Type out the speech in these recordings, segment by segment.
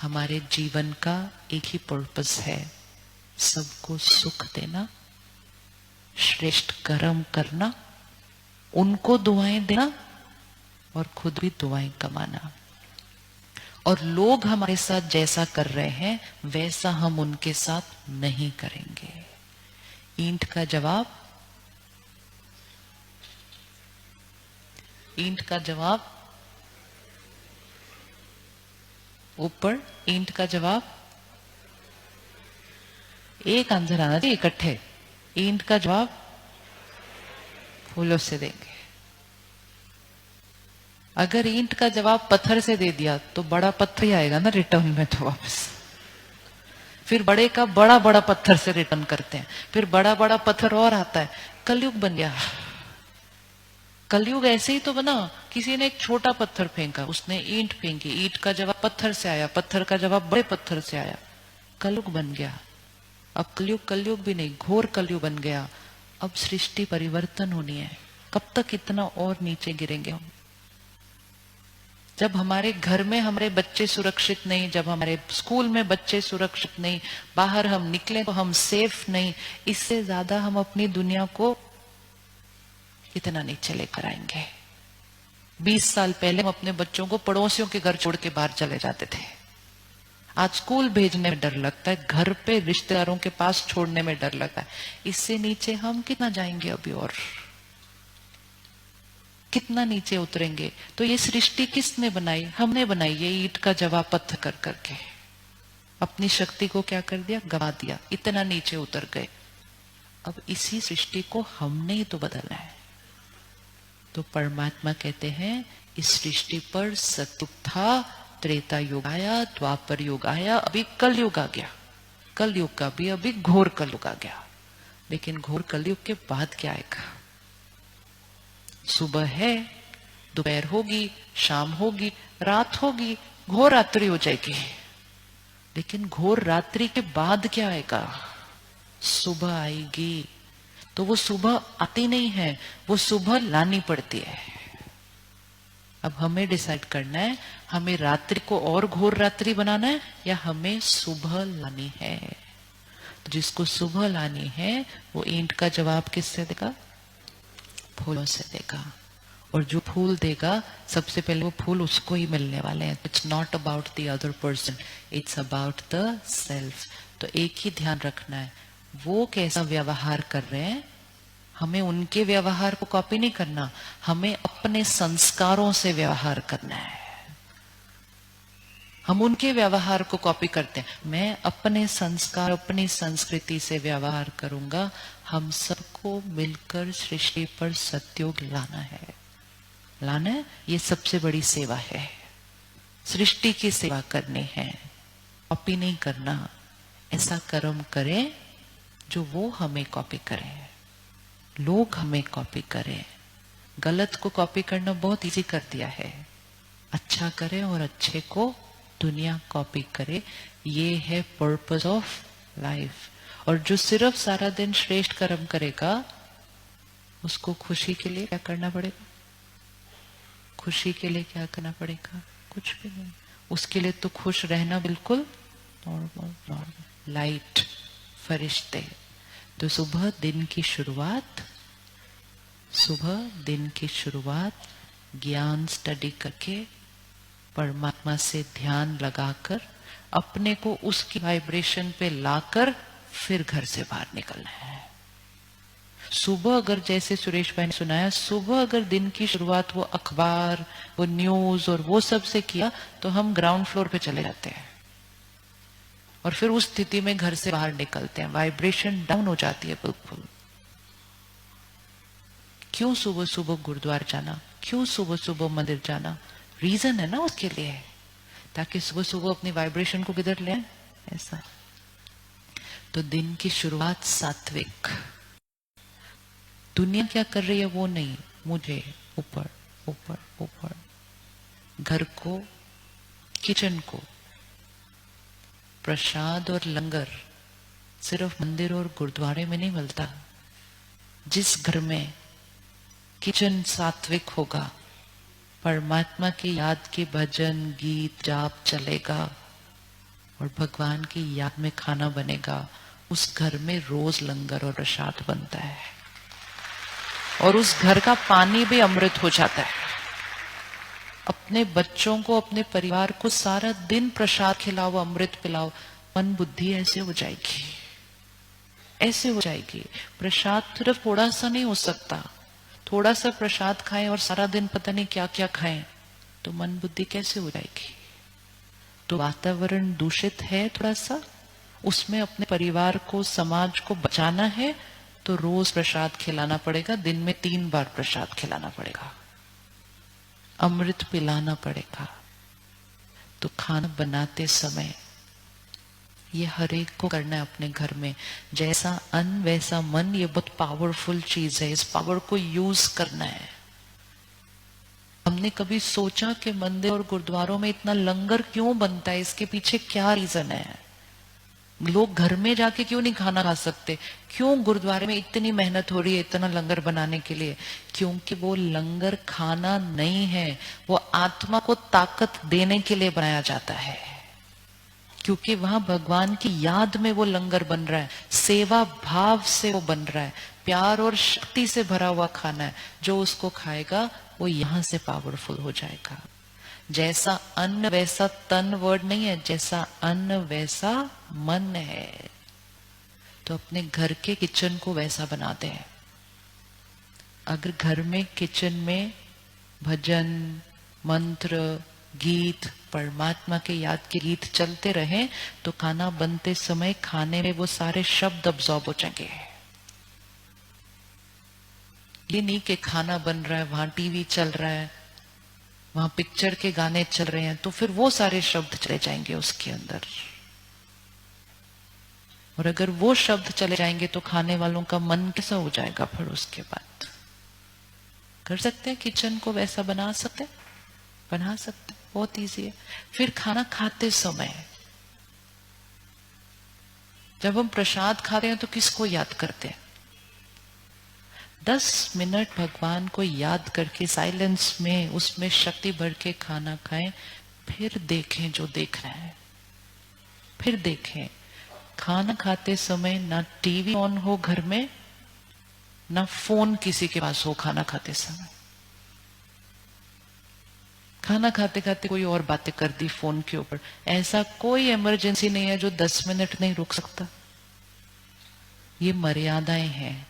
हमारे जीवन का एक ही पर्पस है, सबको सुख देना, श्रेष्ठ कर्म करना, उनको दुआएं देना और खुद भी दुआएं कमाना। और लोग हमारे साथ जैसा कर रहे हैं वैसा हम उनके साथ नहीं करेंगे। ईंट का जवाब, ईंट का जवाब ऊपर, ईंट का जवाब एक आंसर आना चाहिए इकट्ठे। ईंट का जवाब फूलों से देंगे। अगर ईंट का जवाब पत्थर से दे दिया तो बड़ा पत्थर ही आएगा ना रिटर्न में, तो वापस फिर बड़े का बड़ा बड़ा पत्थर से रिटर्न करते हैं, फिर बड़ा बड़ा पत्थर और आता है। कलयुग बन गया। कलयुग ऐसे ही तो बना, किसी ने एक छोटा पत्थर फेंका, उसने ईंट फेंकी, ईंट का जवाब पत्थर से आया, पत्थर का जवाब बड़े पत्थर से आया, कलयुग बन गया। अब कलयुग कलयुग भी नहीं, घोर कलयुग बन गया। अब सृष्टि परिवर्तन होनी है। कब तक इतना और नीचे गिरेंगे हम? जब हमारे घर में हमारे बच्चे सुरक्षित नहीं, जब हमारे स्कूल में बच्चे सुरक्षित नहीं, बाहर हम निकले तो हम सेफ नहीं, इससे ज्यादा हम अपनी दुनिया को कितना नीचे लेकर आएंगे? 20 साल पहले हम अपने बच्चों को पड़ोसियों के घर छोड़ के बाहर चले जाते थे। आज स्कूल भेजने में डर लगता है, घर पे रिश्तेदारों के पास छोड़ने में डर लगता है। इससे नीचे हम कितना जाएंगे अभी और कितना नीचे उतरेंगे? तो ये सृष्टि किसने बनाई? हमने बनाई। ये ईंट का जवाब पत्थर कर करके अपनी शक्ति को क्या कर दिया? गवा दिया, इतना नीचे उतर गए। अब इसी सृष्टि को हमने ही तो बदलना है। तो परमात्मा कहते हैं इस सृष्टि पर सतयुग था, त्रेता युग आया, द्वापर युग आया, अभी कलयुग आ गया। कलयुग का भी अभी घोर कलयुग आ गया। लेकिन घोर कलयुग के बाद क्या आएगा? सुबह है, दोपहर होगी, शाम होगी, रात होगी, घोर रात्रि हो जाएगी। लेकिन घोर रात्रि के बाद क्या आएगा? सुबह आएगी। तो वो सुबह आती नहीं है, वो सुबह लानी पड़ती है। अब हमें डिसाइड करना है, हमें रात्रि को और घोर रात्रि बनाना है या हमें सुबह लानी है। तो जिसको सुबह लानी है वो ईंट का जवाब किससे देगा? फूलों से देगा। और जो फूल देगा सबसे पहले वो फूल उसको ही मिलने वाले हैं। It's not about the other person, it's about the self. तो एक ही ध्यान रखना है, वो कैसा व्यवहार कर रहे हैं, हमें उनके व्यवहार को कॉपी नहीं करना, हमें अपने संस्कारों से व्यवहार करना है। हम उनके व्यवहार को कॉपी करते हैं, मैं अपने संस्कार, अपनी संस्कृति से व्यवहार करूंगा। हम सबको मिलकर सृष्टि पर सतयुग लाना है। लाना है, ये सबसे बड़ी सेवा है। सृष्टि की सेवा करनी है, कॉपी नहीं करना। ऐसा कर्म करें जो वो हमें कॉपी करें, लोग हमें कॉपी करें। गलत को कॉपी करना बहुत इजी कर दिया है, अच्छा करें और अच्छे को दुनिया कॉपी करे। ये है पर्पस ऑफ लाइफ। और जो सिर्फ सारा दिन श्रेष्ठ कर्म करेगा उसको खुशी के लिए क्या करना पड़ेगा? खुशी के लिए क्या करना पड़ेगा? कुछ भी नहीं। उसके लिए तो खुश रहना बिल्कुल नॉर्मल नॉर्मल, लाइट, फरिश्ते। तो सुबह दिन की शुरुआत, सुबह दिन की शुरुआत ज्ञान स्टडी करके, परमात्मा से ध्यान लगाकर, अपने को उसकी वाइब्रेशन पे लाकर फिर घर से बाहर निकलना है। सुबह अगर, जैसे सुरेश भाई ने सुनाया, सुबह अगर दिन की शुरुआत वो अखबार, वो न्यूज और वो सब से किया तो हम ग्राउंड फ्लोर पे चले जाते हैं और फिर उस स्थिति में घर से बाहर निकलते हैं, वाइब्रेशन डाउन हो जाती है बिल्कुल। क्यों सुबह सुबह गुरुद्वारा जाना, क्यों सुबह सुबह मंदिर जाना? रीजन है ना उसके लिए, ताकि सुबह सुबह अपनी वाइब्रेशन को किधर ले, ऐसा। तो दिन की शुरुआत सात्विक। दुनिया क्या कर रही है वो नहीं, मुझे ऊपर ऊपर ऊपर। घर को, किचन को, प्रसाद और लंगर सिर्फ मंदिर और गुरुद्वारे में नहीं मिलता। जिस घर में किचन सात्विक होगा, परमात्मा की याद के भजन, गीत, जाप चलेगा, और भगवान की याद में खाना बनेगा, उस घर में रोज लंगर और प्रसाद बनता है, और उस घर का पानी भी अमृत हो जाता है। अपने बच्चों को, अपने परिवार को सारा दिन प्रसाद खिलाओ, अमृत पिलाओ, मन बुद्धि ऐसे हो जाएगी, ऐसे हो जाएगी। प्रसाद सिर्फ थोड़ा सा नहीं हो सकता। थोड़ा सा प्रसाद खाएं और सारा दिन पता नहीं क्या क्या खाएं, तो मन बुद्धि कैसे हो जाएगी। तो वातावरण दूषित है थोड़ा सा, उसमें अपने परिवार को, समाज को बचाना है, तो रोज प्रसाद खिलाना पड़ेगा। दिन में 3 बार प्रसाद खिलाना पड़ेगा, अमृत पिलाना पड़ेगा। तो खाना बनाते समय ये हर एक को करना है अपने घर में। जैसा अन्न वैसा मन, ये बहुत पावरफुल चीज है, इस पावर को यूज करना है। हमने कभी सोचा कि मंदिर और गुरुद्वारों में इतना लंगर क्यों बनता है, इसके पीछे क्या रीजन है? लोग घर में जाके क्यों नहीं खाना खा सकते? क्यों गुरुद्वारे में इतनी मेहनत हो रही है इतना लंगर बनाने के लिए? क्योंकि वो लंगर खाना नहीं है, वो आत्मा को ताकत देने के लिए बनाया जाता है। क्योंकि वहां भगवान की याद में वो लंगर बन रहा है, सेवा भाव से वो बन रहा है, प्यार और शक्ति से भरा हुआ खाना है। जो उसको खाएगा वो यहां से पावरफुल हो जाएगा। जैसा अन्न वैसा तन वर्ड नहीं है, जैसा अन्न वैसा मन है। तो अपने घर के किचन को वैसा बनाते हैं। अगर घर में किचन में भजन, मंत्र, गीत, परमात्मा के याद के गीत चलते रहे, तो खाना बनते समय खाने में वो सारे शब्द अब्सॉर्ब हो जाएंगे। ये नहीं कि खाना बन रहा है, वहां टीवी चल रहा है, वहां पिक्चर के गाने चल रहे हैं, तो फिर वो सारे शब्द चले जाएंगे उसके अंदर। और अगर वो शब्द चले जाएंगे तो खाने वालों का मन कैसा हो जाएगा फिर उसके बाद? कर सकते हैं किचन को वैसा बना सकते हैं, बना सकते हैं, बहुत इजी है। फिर खाना खाते समय जब हम प्रसाद खाते हैं तो किसको याद करते हैं? 10 मिनट भगवान को याद करके साइलेंस में उसमें शक्ति भर के खाना खाएं, फिर देखें जो देखना है। फिर देखें खाना खाते समय ना टीवी ऑन हो घर में, ना फोन किसी के पास हो खाना खाते समय। खाना खाते खाते कोई और बातें कर दी फोन के ऊपर, ऐसा कोई इमरजेंसी नहीं है जो 10 मिनट नहीं रुक सकता। ये मर्यादाएं हैं,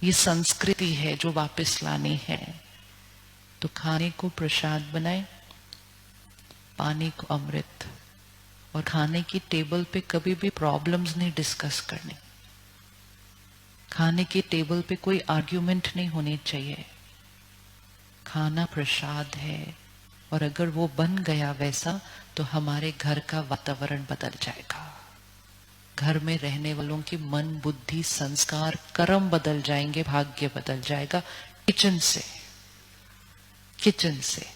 ये संस्कृति है जो वापस लानी है। तो खाने को प्रसाद बनाए, पानी को अमृत, और खाने की टेबल पे कभी भी प्रॉब्लम्स नहीं डिस्कस करनी। खाने की टेबल पे कोई आर्ग्यूमेंट नहीं होनी चाहिए। खाना प्रसाद है, और अगर वो बन गया वैसा, तो हमारे घर का वातावरण बदल जाएगा। घर में रहने वालों की मन, बुद्धि, संस्कार, कर्म बदल जाएंगे, भाग्य बदल जाएगा। किचन से, किचन से।